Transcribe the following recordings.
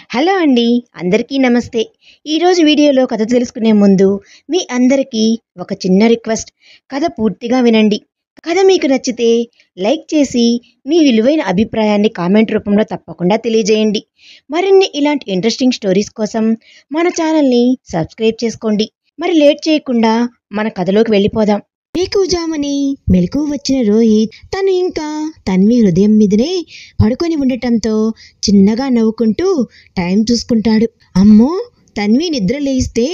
Hello అండి, అందరికీ నమస్తే. ఈరోజు వీడియోలో కథ తెలుసుకునే ముందు మీ అందరికీ ఒక చిన్న రిక్వెస్ట్. కథ పూర్తిగా వినండి. కథ మీకు నచ్చితే లైక్ చేసి మీ విలువైన అభిప్రాయాన్ని కామెంట్ రూపంలో తప్పకుండా తెలియజేయండి. మరిన్ని ఇలాంటి ఇంట్రెస్టింగ్ స్టోరీస్ కోసం మన ఛానల్ని సబ్స్క్రైబ్ చేసుకోండి. మరి లేట్ చేయకుండా మన కథలోకి వెళ్ళిపోదాం. వేకువజాముని మెలకువ వచ్చిన రోహిత్ తను ఇంకా తన్వి హృదయం మీదనే పడుకొని ఉండటంతో చిన్నగా నవ్వుకుంటూ టైం చూసుకుంటాడు. అమ్మో, తన్వి నిద్ర లేస్తే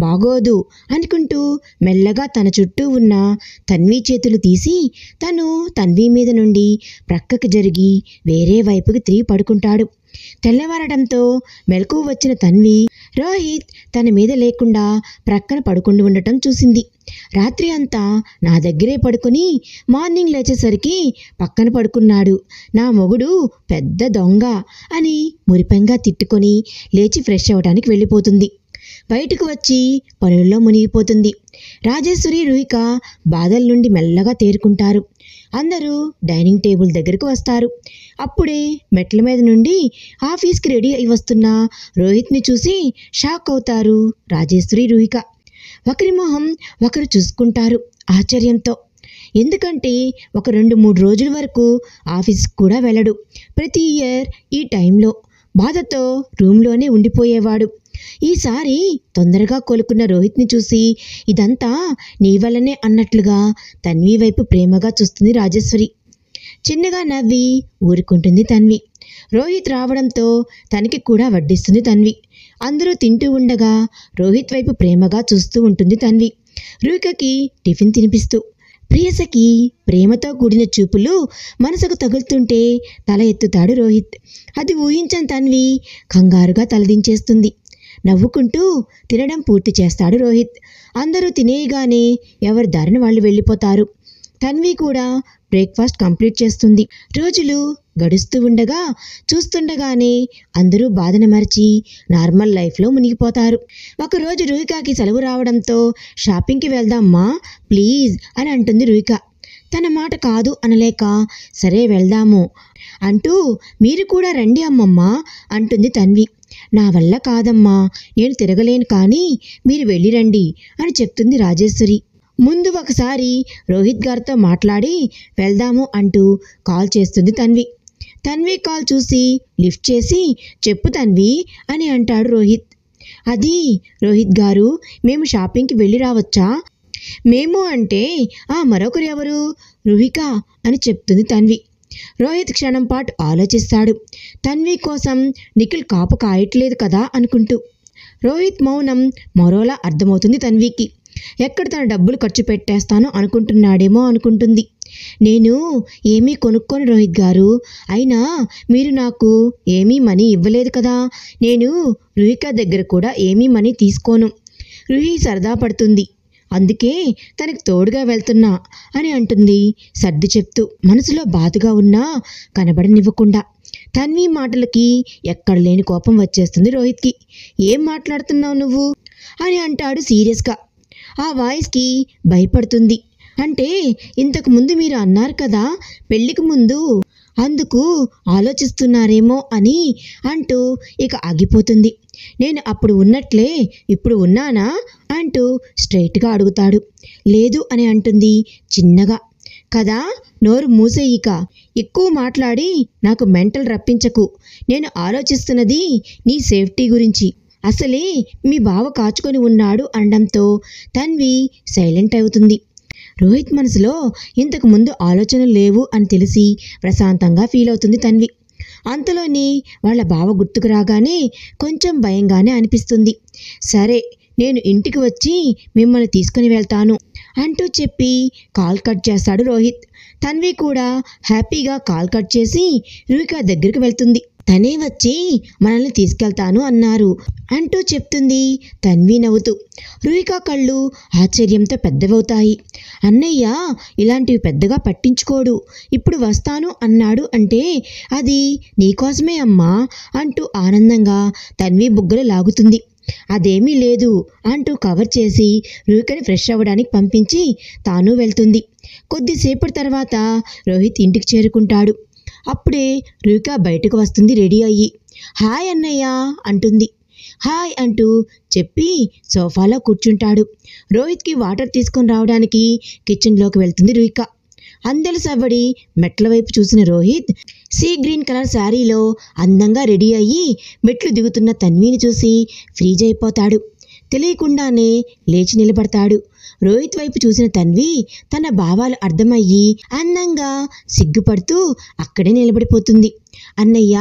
బాగోదు అనుకుంటూ మెల్లగా తన చుట్టూ ఉన్న తన్వి చేతులు తీసి తను తన్వి మీద నుండి ప్రక్కకు జరిగి వేరే వైపుకి తిరిగి పడుకుంటాడు. తెల్లవారడంతో మెలకువ వచ్చిన తన్వి రోహిత్ తన మీద లేకుండా ప్రక్కన పడుకుండి ఉండటం చూసింది. రాత్రి అంతా నా దగ్గరే పడుకొని మార్నింగ్ లేచేసరికి పక్కన పడుకున్నాడు, నా మొగుడు పెద్ద దొంగ అని మురిపెంగా తిట్టుకొని లేచి ఫ్రెష్ అవ్వడానికి వెళ్ళిపోతుంది. బయటకు వచ్చి పనుల్లో మునిగిపోతుంది. రాజేశ్వరి, రుహిక బాధల నుండి మెల్లగా తేరుకుంటారు. అందరూ డైనింగ్ టేబుల్ దగ్గరకు వస్తారు. అప్పుడే మెట్ల మీద నుండి ఆఫీస్కి రెడీ అయి వస్తున్న రోహిత్ని చూసి షాక్ అవుతారు రాజేశ్వరి, రుహిక. ఒకరి మొహం ఒకరు చూసుకుంటారు ఆశ్చర్యంతో. ఎందుకంటే ఒక 2-3 రోజుల వరకు ఆఫీస్కి కూడా వెళ్ళడు. ప్రతి ఇయర్ ఈ టైంలో బాధతో రూమ్లోనే ఉండిపోయేవాడు. ఈసారి తొందరగా కోలుకున్న రోహిత్ని చూసి ఇదంతా నీ వల్లనే అన్నట్లుగా తన్వి వైపు ప్రేమగా చూస్తుంది రాజేశ్వరి. చిన్నగా నవ్వి ఊరుకుంటుంది తన్వి. రోహిత్ రావడంతో తనకి కూడా వడ్డిస్తుంది తన్వి. అందరూ తింటూ ఉండగా రోహిత్ వైపు ప్రేమగా చూస్తూ ఉంటుంది తన్వి, రుహికకి టిఫిన్ తినిపిస్తూ. ప్రియసకి ప్రేమతో కూడిన చూపులు మనసుకు తగులుతుంటే తల ఎత్తుతాడు రోహిత్. అది ఊహించని తన్వి కంగారుగా తలదించేస్తుంది. నవ్వుకుంటూ తినడం పూర్తి చేస్తాడు రోహిత్. అందరూ తినేయగానే ఎవరి దారిన వాళ్ళు వెళ్ళిపోతారు. తన్వి కూడా బ్రేక్ఫాస్ట్ కంప్లీట్ చేస్తుంది. రోజులు గడుస్తూ ఉండగా చూస్తుండగానే అందరూ బాధను మరిచి నార్మల్ లైఫ్లో మునిగిపోతారు. ఒకరోజు రుహికకి సెలవు రావడంతో షాపింగ్కి వెళ్దామ్మా ప్లీజ్ అని అంటుంది రుహిక. తన మాట కాదు అనలేక సరే వెళ్దాము అంటూ మీరు కూడా రండి అమ్మమ్మ అంటుంది తన్వి. నా వల్ల కాదమ్మా, నేను తిరగలేను, కానీ మీరు వెళ్ళిరండి అని చెప్తుంది రాజేశ్వరి. ముందు ఒకసారి రోహిత్ గారితో మాట్లాడి వెళ్దాము అంటూ కాల్ చేస్తుంది తన్వి. తన్వి కాల్ చూసి లిఫ్ట్ చేసి చెప్పు తన్వి అని అంటాడు రోహిత్. అది రోహిత్ గారు, మేము షాపింగ్కి వెళ్ళి రావచ్చా? మేము అంటే మరొకరు ఎవరు? రుహిక అని చెప్తుంది తన్వి. రోహిత్ క్షణం పాటు ఆలోచిస్తాడు. తన్వి కోసం నిఖిల్ కాపు కాయట్లేదు కదా అనుకుంటూ. రోహిత్ మౌనం మరోలా అర్థమవుతుంది తన్వికి. ఎక్కడ తన డబ్బులు ఖర్చు పెట్టేస్తానో అనుకుంటున్నాడేమో అనుకుంటుంది. నేను ఏమీ కొనుక్కోను రోహిత్ గారు, అయినా మీరు నాకు ఏమీ మనీ ఇవ్వలేదు కదా, నేను రుహిక దగ్గర కూడా ఏమీ మనీ తీసుకోను. రుహి సరదా పడుతుంది, అందుకే తనకు తోడుగా వెళ్తున్నా అని అంటుంది సర్ది చెప్తూ, మనసులో బాధగా ఉన్నా కనబడనివ్వకుండా. తన్వి మాటలకి ఎక్కడ లేని కోపం వచ్చేస్తుంది రోహిత్కి. ఏం మాట్లాడుతున్నావు నువ్వు అని అంటాడు సీరియస్గా. ఆ వాయిస్కి భయపడుతుంది. అంటే ఇంతకు ముందు మీరు అన్నారు కదా పెళ్ళికి ముందు, అందుకు ఆలోచిస్తున్నారేమో అని అంటూ ఇక ఆగిపోతుంది. నేను అప్పుడు ఉన్నట్లే ఇప్పుడు ఉన్నానా అంటూ స్ట్రైట్గా అడుగుతాడు. లేదు అని అంటుంది చిన్నగా. కదా, నోరు మూసేయిక, ఎక్కువ మాట్లాడి నాకు మెంటల్ రప్పించకు. నేను ఆలోచిస్తున్నది నీ సేఫ్టీ గురించి. అసలే మీ బావ కాచుకొని ఉన్నాడు అనడంతో తన్వి సైలెంట్ అవుతుంది. రోహిత్ మనసులో ఇంతకు ముందు ఆలోచనలు లేవు అని తెలిసి ప్రశాంతంగా ఫీల్ అవుతుంది తన్వి. అంతలోని వాళ్ళ బావ గుర్తుకు రాగానే కొంచెం భయంగానే అనిపిస్తుంది. సరే, నేను ఇంటికి వచ్చి మిమ్మల్ని తీసుకుని వెళ్తాను అంటూ చెప్పి కాల్ కట్ చేస్తాడు రోహిత్. తన్వి కూడా హ్యాపీగా కాల్ కట్ చేసి రుహిక దగ్గరికి వెళ్తుంది. తనే వచ్చి మనల్ని తీసుకెళ్తాను అన్నారు అంటూ చెప్తుంది తన్వి నవ్వుతూ. రుహిక కళ్ళు ఆశ్చర్యంతో పెద్దవవుతాయి. అన్నయ్య ఇలాంటివి పెద్దగా పట్టించుకోడు, ఇప్పుడు వస్తాను అన్నాడు అంటే అది నీకోసమే అమ్మా అంటూ ఆనందంగా తన్వి బుగ్గలు లాగుతుంది. అదేమీ లేదు అంటూ కవర్ చేసి రుహికని ఫ్రెష్ అవ్వడానికి పంపించి తాను వెళ్తుంది. కొద్దిసేపటి తర్వాత రోహిత్ ఇంటికి చేరుకుంటాడు. అప్పుడే రుహిక బయటకు వస్తుంది రెడీ అయ్యి. హాయ్ అన్నయ్య అంటుంది. హాయ్ అంటూ చెప్పి సోఫాలో కూర్చుంటాడు. రోహిత్కి వాటర్ తీసుకొని రావడానికి కిచెన్లోకి వెళ్తుంది రుహిక. అందెల సవ్వడి మెట్ల వైపు చూసిన రోహిత్ సీ గ్రీన్ కలర్ శారీలో అందంగా రెడీ అయ్యి మెట్లు దిగుతున్న తన్విని చూసి ఫ్రీజ్ అయిపోతాడు. తెలియకుండానే లేచి నిలబడతాడు. రోహిత్ వైపు చూసిన తన్వి తన భావాలు అర్థమయ్యి అందంగా సిగ్గుపడుతూ అక్కడే నిలబడిపోతుంది. అన్నయ్య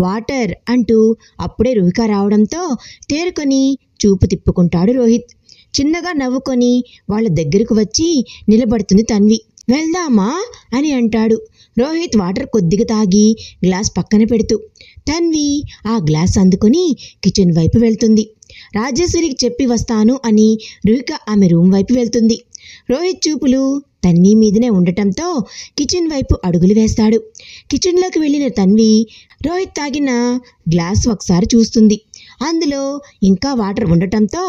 వాటర్ అంటూ అప్పుడే రుహిక రావడంతో తేరుకొని చూపు తిప్పుకుంటాడు రోహిత్. చిన్నగా నవ్వుకొని వాళ్ళ దగ్గరకు వచ్చి నిలబడుతుంది తన్వి. వెళ్దామా అని అంటాడు. రోహిత్ వాటర్ కొద్దిగా తాగి గ్లాస్ పక్కన పెడుతూ తన్వి ఆ గ్లాస్ అందుకొని కిచెన్ వైపు వెళ్తుంది. రాజేశ్వరికి చెప్పి వస్తాను అని రుహిక ఆమె రూమ్ వైపు వెళ్తుంది. రోహిత్ చూపులు తన్వి మీదనే ఉండటంతో కిచెన్ వైపు అడుగులు వేస్తాడు. కిచెన్లోకి వెళ్ళిన తన్వి రోహిత్ తాగిన గ్లాస్ ఒకసారి చూస్తుంది. అందులో ఇంకా వాటర్ ఉండటంతో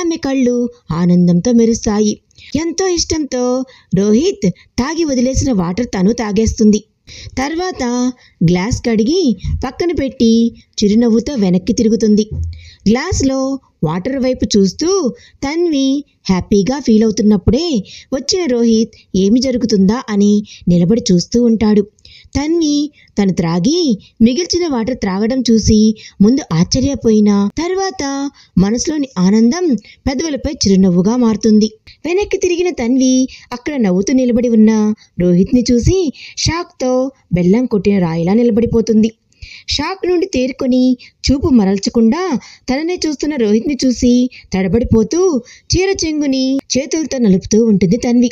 ఆమె కళ్ళు ఆనందంతో మెరుస్తాయి. ఎంతో ఇష్టంతో రోహిత్ తాగి వదిలేసిన వాటర్ తను తాగేస్తుంది. తర్వాత గ్లాస్ కడిగి పక్కన పెట్టి చిరునవ్వుతో వెనక్కి తిరుగుతుంది. గ్లాస్లో వాటర్ వైపు చూస్తూ తన్వి హ్యాపీగా ఫీల్ అవుతున్నప్పుడే వచ్చిన రోహిత్ ఏమి జరుగుతుందా అని నిలబడి చూస్తూ ఉంటాడు. తన్వి తను త్రాగి మిగిల్చిన వాటర్ త్రాగడం చూసి ముందు ఆశ్చర్యపోయినా తర్వాత మనసులోని ఆనందం పెదవులపై చిరునవ్వుగా మారుతుంది. వెనక్కి తిరిగిన తన్వి అక్కడ నవ్వుతూ నిలబడి ఉన్న రోహిత్ని చూసి షాక్తో బెల్లం కొట్టిన రాయిలా నిలబడిపోతుంది. షాక్ నుండి తేరుకొని చూపు మరల్చకుండా తననే చూస్తున్న రోహిత్ని చూసి తడబడిపోతూ చీర చెంగుని చేతులతో నలుపుతూ ఉంటుంది తన్వి.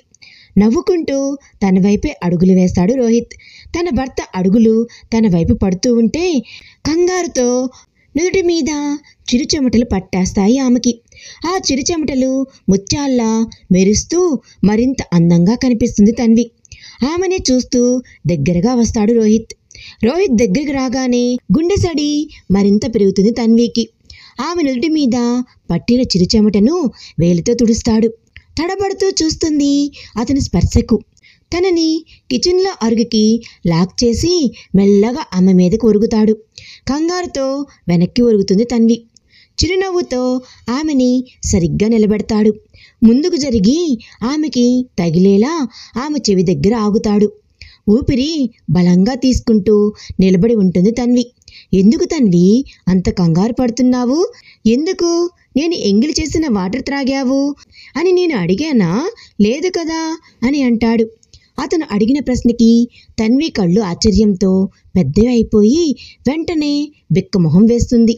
నవ్వుకుంటూ తన వైపే అడుగులు వేస్తాడు రోహిత్. తన భర్త అడుగులు తన వైపు పడుతూ ఉంటే కంగారుతో నుదుటి మీద చిరుచెమటలు పట్టేస్తాయి ఆమెకి. ఆ చిరుచెమటలు ముత్యాల్లా మెరుస్తూ మరింత అందంగా కనిపిస్తుంది తన్వి. ఆమెనే చూస్తూ దగ్గరగా వస్తాడు రోహిత్. రోహిత్ దగ్గరికి రాగానే గుండె సడి మరింత పెరుగుతుంది తన్వికి. ఆమె నుదుటి మీద పట్టిన చిరుచెమటను వేలితో తుడుస్తాడు. తడబడుతూ చూస్తుంది అతని స్పర్శకు. తనని కిచెన్లో అరుగుకి లాక్ చేసి మెల్లగా ఆమె మీదకు ఒరుగుతాడు. కంగారుతో వెనక్కి ఒరుగుతుంది తన్వి. చిరునవ్వుతో ఆమెని సరిగ్గా నిలబెడతాడు. ముందుకు జరిగి ఆమెకి తగిలేలా ఆమె చెవి దగ్గర ఆగుతాడు. ఊపిరి బలంగా తీసుకుంటూ నిలబడి ఉంటుంది తన్వి. ఎందుకు తన్వి అంత కంగారు పడుతున్నావు? ఎందుకు నేను ఎంగిలి చేసిన వాటర్ త్రాగావు అని నేను అడిగానా? లేదు కదా అని అంటాడు. అతను అడిగిన ప్రశ్నకి తన్వి కళ్ళు ఆశ్చర్యంతో పెద్దవి అయిపోయి వెంటనే బిక్కమొహం వేస్తుంది.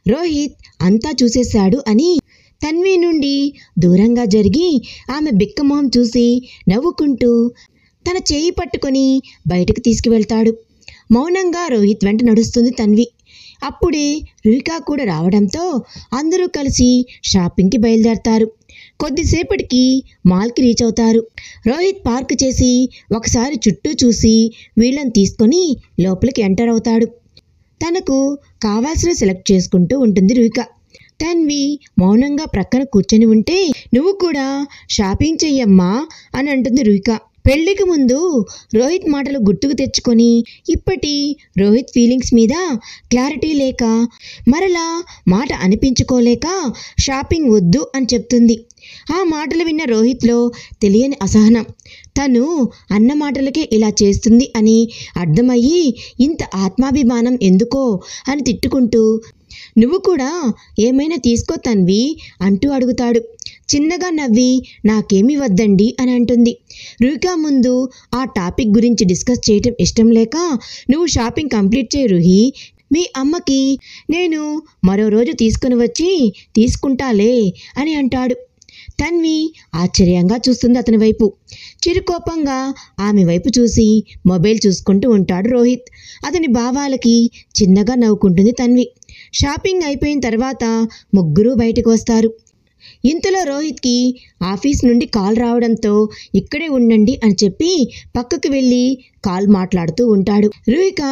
రోహిత్ అంతా చూసేశాడు అని తన్వి నుండి దూరంగా జరిగి ఆమె బిక్కమొహం చూసి నవ్వుకుంటూ తన చేయి పట్టుకొని బయటకు తీసుకువెళ్తాడు. మౌనంగా రోహిత్ వెంట నడుస్తుంది తన్వి. అప్పుడే రుహిక కూడా రావడంతో అందరూ కలిసి షాపింగ్కి బయలుదేరతారు. కొద్దిసేపటికి మాల్కి రీచ్ అవుతారు. రోహిత్ పార్క్ చేసి ఒకసారి చుట్టూ చూసి వీళ్ళని తీసుకొని లోపలికి ఎంటర్ అవుతాడు. తనకు కావాల్సిన సెలెక్ట్ చేసుకుంటూ ఉంటుంది రుహిక. తన్వి మౌనంగా ప్రక్కన కూర్చొని ఉంటే నువ్వు కూడా షాపింగ్ చెయ్యమ్మా అని అంటుంది రుహిక. పెళ్లికి ముందు రోహిత్ మాటలు గుర్తుకు తెచ్చుకొని ఇప్పటి రోహిత్ ఫీలింగ్స్ మీద క్లారిటీ లేక మరలా మాట అనిపించుకోలేక షాపింగ్ వద్దు అని చెప్తుంది. ఆ మాటలు విన్న రోహిత్లో తెలియని అసహనం. తను అన్న మాటలకే ఇలా చేస్తుంది అని అర్థమయ్యి ఇంత ఆత్మాభిమానం ఎందుకో అని తిట్టుకుంటూ నువ్వు కూడా ఏమైనా తీసుకో తన్వి అంటూ అడుగుతాడు. చిన్నగా నవ్వి నాకేమీ వద్దండి అని అంటుంది. రుహిక ముందు ఆ టాపిక్ గురించి డిస్కస్ చేయటం ఇష్టం లేక నువ్వు షాపింగ్ కంప్లీట్ చేయి రుహి, మీ అమ్మకి నేను మరో రోజు తీసుకుని వచ్చి తీసుకుంటాలే అని అంటాడు. తన్వి ఆశ్చర్యంగా చూస్తుంది అతని వైపు. చిరుకోపంగా ఆమె వైపు చూసి మొబైల్ చూసుకుంటూ ఉంటాడు రోహిత్. అతని భావాలకి చిన్నగా నవ్వుకుంటుంది తన్వి. షాపింగ్ అయిపోయిన తర్వాత ముగ్గురు బయటకు వస్తారు. ఇంతలో రోహిత్కి ఆఫీస్ నుండి కాల్ రావడంతో ఇక్కడే ఉండండి అని చెప్పి పక్కకు వెళ్ళి కాల్ మాట్లాడుతూ ఉంటాడు. రుహిక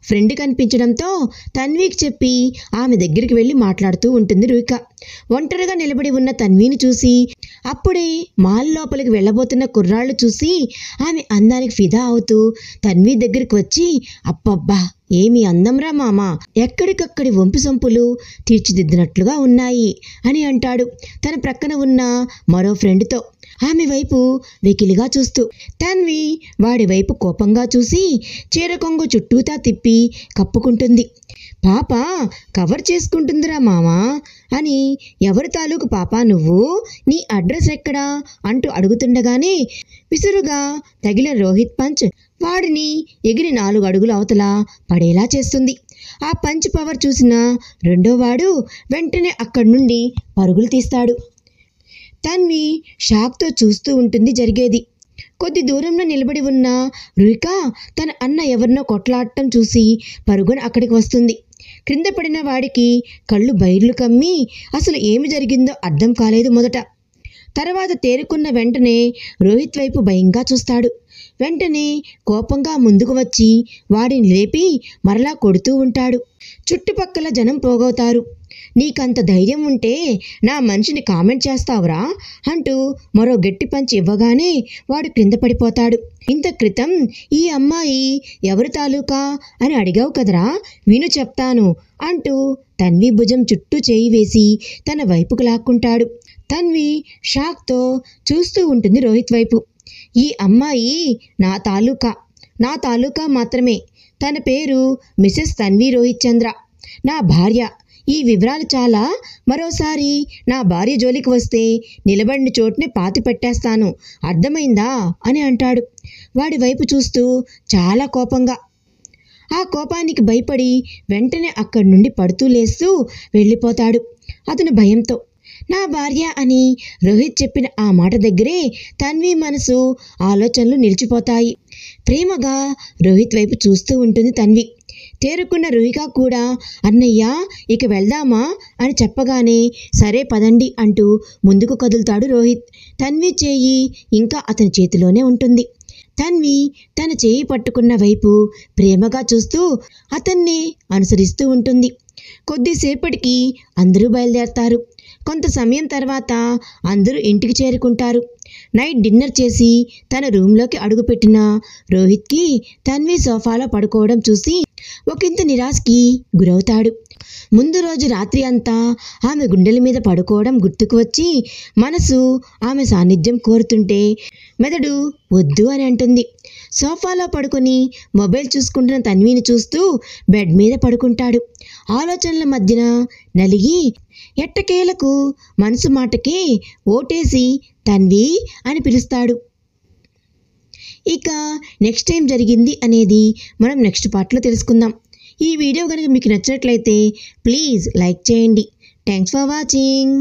ఫ్రెండ్ కనిపించడంతో తన్వికి చెప్పి ఆమె దగ్గరికి వెళ్ళి మాట్లాడుతూ ఉంటుంది రుహిక. ఒంటరిగా నిలబడి ఉన్న తన్విని చూసి అప్పుడే మాల్ లోపలికి వెళ్ళబోతున్న కుర్రాళ్ళు చూసి ఆమె అందానికి ఫిదా అవుతూ తన్వి దగ్గరికి వచ్చి అబ్బబ్బా ఏమి అందంరా మామ, ఎక్కడికక్కడి వంపు సొంపులు తీర్చిదిద్దినట్లుగా ఉన్నాయి అని అంటాడు తన ప్రక్కన ఉన్న మరో ఫ్రెండ్తో ఆమె వైపు వెకిలిగా చూస్తూ. తన్వి వాడి వైపు కోపంగా చూసి చీర కొంగు చుట్టూతా తిప్పి కప్పుకుంటుంది. పాప కవర్ చేసుకుంటుందిరా మామా అని. ఎవరి తాలూకు పాప నువ్వు, నీ అడ్రస్ ఎక్కడా అంటూ అడుగుతుండగానే విసురుగా తగిలిన రోహిత్ పంచ్ వాడిని ఎగిరి 4 అడుగుల అవతల పడేలా చేస్తుంది. ఆ పంచ్ పవర్ చూసిన రెండోవాడు వెంటనే అక్కడి నుండి పరుగులు తీస్తాడు. తన్వి షాక్తో చూస్తూ ఉంటుంది జరిగేది. కొద్ది దూరంలో నిలబడి ఉన్న రుహిక తన అన్న ఎవరినో కొట్లాడటం చూసి పరుగున అక్కడికి వస్తుంది. క్రింద పడిన వాడికి కళ్ళు బైర్లు కమ్మి అసలు ఏమి జరిగిందో అర్థం కాలేదు మొదట. తర్వాత తేరుకున్న వెంటనే రోహిత్ వైపు భయంగా చూస్తాడు. వెంటనే కోపంగా ముందుకు వచ్చి వాడిని లేపి మరలా కొడుతూ ఉంటాడు. చుట్టుపక్కల జనం పోగవుతారు. నీకంత ధైర్యం ఉంటే నా మనిషిని కామెంట్ చేస్తావురా అంటూ మరో గట్టి పంచి ఇవ్వగానే వాడు క్రింద పడిపోతాడు. ఇంత క్రితం ఈ అమ్మాయి ఎవరి తాలూకా అని అడిగావు కదరా, విను చెప్తాను అంటూ తన్వి భుజం చుట్టూ చేయి వేసి తన వైపుకు లాక్కుంటాడు. తన్వి షాక్తో చూస్తూ ఉంటుంది రోహిత్ వైపు. ఈ అమ్మాయి నా తాలూకా మాత్రమే. తన పేరు మిసెస్ తన్వి రోహిత్ చంద్ర, నా భార్య. ఈ వివరాలు చాలా. మరోసారి నా భార్య జోలికి వస్తే నిలబడిన చోటునే పాతి పెట్టేస్తాను, అర్థమైందా అని అంటాడు వాడి వైపు చూస్తూ చాలా కోపంగా. ఆ కోపానికి భయపడి వెంటనే అక్కడి నుండి పడుతూ లేస్తూ వెళ్ళిపోతాడు అతను భయంతో. నా భార్య అని రోహిత్ చెప్పిన ఆ మాట దగ్గరే తన్వి మనసు ఆలోచనలు నిలిచిపోతాయి. ప్రేమగా రోహిత్ వైపు చూస్తూ ఉంటుంది తన్వి. తేరుకున్న రుహిక కూడా అన్నయ్య ఇక వెళ్దామా అని చెప్పగానే సరే పదండి అంటూ ముందుకు కదులుతాడు రోహిత్. తన్వి చేయి ఇంకా అతని చేతిలోనే ఉంటుంది. తన్వి తన చేయి పట్టుకున్న వైపు ప్రేమగా చూస్తూ అతన్ని అనుసరిస్తూ ఉంటుంది. కొద్దిసేపటికి అందరూ బయలుదేరతారు. కొంత సమయం తర్వాత అందరూ ఇంటికి చేరుకుంటారు. నైట్ డిన్నర్ చేసి తన రూమ్లోకి అడుగుపెట్టిన రోహిత్కి తన్వి సోఫాలో పడుకోవడం చూసి ఒకంత నిరాశకి గురవుతాడు. ముందు రోజు రాత్రి అంతా ఆమె గుండెల మీద పడుకోవడం గుర్తుకు వచ్చి మనసు ఆమె సాన్నిధ్యం కోరుతుంటే మెదడు వద్దు అని అంటుంది. సోఫాలో పడుకొని మొబైల్ చూసుకుంటున్న తన్విని చూస్తూ బెడ్ మీద పడుకుంటాడు. ఆలోచనల మధ్యన నలిగి ఎట్టకేలకు మనసు మాటకి ఓటేసి తన్వి అని పిలుస్తాడు. ఇక నెక్స్ట్ టైం జరిగింది అనేది మనం నెక్స్ట్ పార్ట్లో తెలుసుకుందాం. ఈ వీడియో కనుక మీకు నచ్చినట్లయితే ప్లీజ్ లైక్ చేయండి. Thanks for watching.